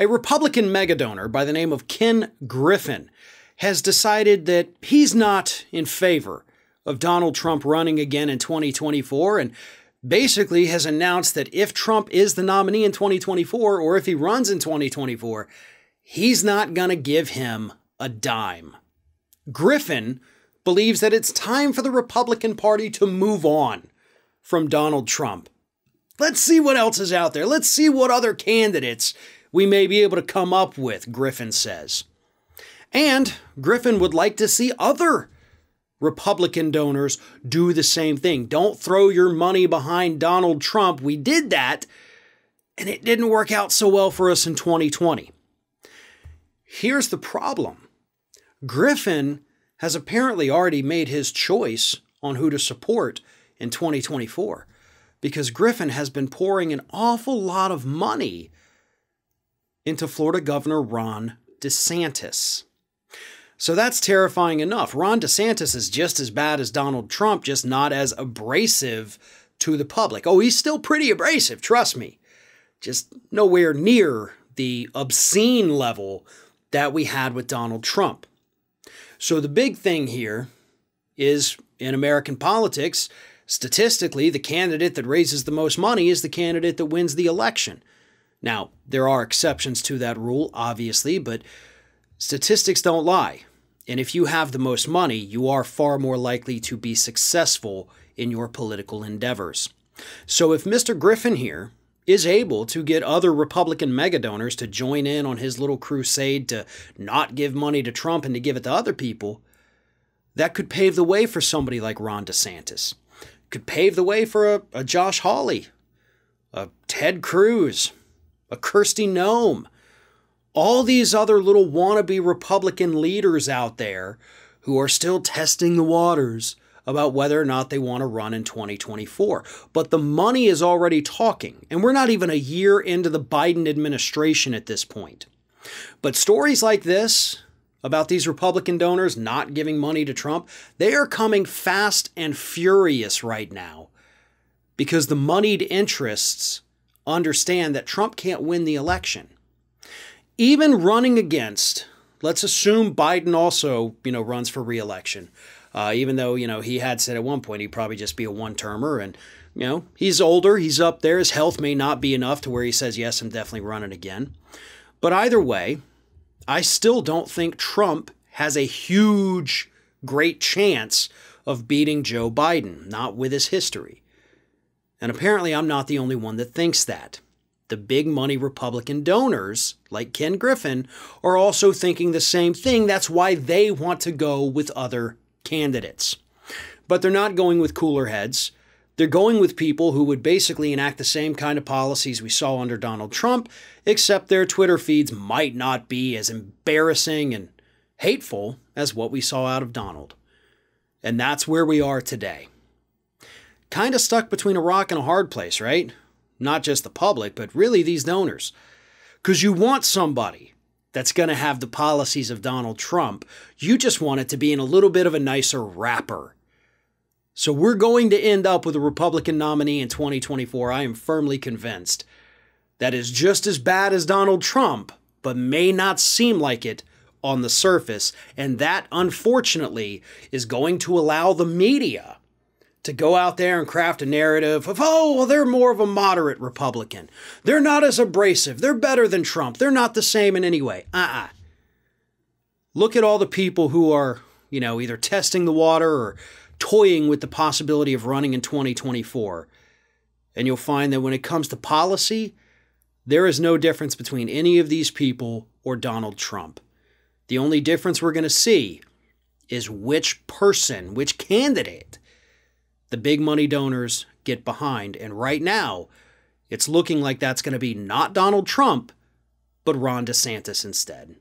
A Republican megadonor by the name of Ken Griffin has decided that he's not in favor of Donald Trump running again in 2024, and basically has announced that if Trump is the nominee in 2024, or if he runs in 2024, he's not going to give him a dime. Griffin believes that it's time for the Republican Party to move on from Donald Trump. Let's see what else is out there. Let's see what other candidates we may be able to come up with, Griffin says. And Griffin would like to see other Republican donors do the same thing. Don't throw your money behind Donald Trump. We did that, and it didn't work out so well for us in 2020. Here's the problem. Griffin has apparently already made his choice on who to support in 2024, because Griffin has been pouring an awful lot of money into Florida Governor Ron DeSantis. So that's terrifying enough. Ron DeSantis is just as bad as Donald Trump, just not as abrasive to the public. Oh, he's still pretty abrasive, trust me. Just nowhere near the obscene level that we had with Donald Trump. So the big thing here is, in American politics, statistically, the candidate that raises the most money is the candidate that wins the election. Now, there are exceptions to that rule, obviously, but statistics don't lie. And if you have the most money, you are far more likely to be successful in your political endeavors. So if Mr. Griffin here is able to get other Republican megadonors to join in on his little crusade to not give money to Trump and to give it to other people, that could pave the way for somebody like Ron DeSantis. Could pave the way for a Josh Hawley, a Ted Cruz, a Kirsty Noem, all these other little wannabe Republican leaders out there who are still testing the waters about whether or not they want to run in 2024. But the money is already talking, and we're not even a year into the Biden administration at this point. But stories like this about these Republican donors not giving money to Trump, they are coming fast and furious right now because the moneyed interests understand that Trump can't win the election. Even running against, let's assume Biden also, runs for re-election, even though, he had said at one point he'd probably just be a one-termer, and, he's older, he's up there, his health may not be enough to where he says, yes, I'm definitely running again. But either way, I still don't think Trump has a huge, great chance of beating Joe Biden, not with his history. And apparently I'm not the only one that thinks that. The big money Republican donors, like Ken Griffin, are also thinking the same thing. That's why they want to go with other candidates. But they're not going with cooler heads. They're going with people who would basically enact the same kind of policies we saw under Donald Trump, except their Twitter feeds might not be as embarrassing and hateful as what we saw out of Donald. And that's where we are today. Kind of stuck between a rock and a hard place, right? Not just the public, but really these donors. Because you want somebody that's going to have the policies of Donald Trump. You just want it to be in a little bit of a nicer wrapper. So we're going to end up with a Republican nominee in 2024, I am firmly convinced, that is just as bad as Donald Trump, but may not seem like it on the surface. And that, unfortunately, is going to allow the media to go out there and craft a narrative of, oh, well, they're more of a moderate Republican. They're not as abrasive. They're better than Trump. They're not the same in any way. Look at all the people who are, either testing the water or toying with the possibility of running in 2024. And you'll find that when it comes to policy, there is no difference between any of these people or Donald Trump. The only difference we're going to see is which person, which candidate the big money donors get behind. And right now, it's looking like that's going to be not Donald Trump, but Ron DeSantis instead.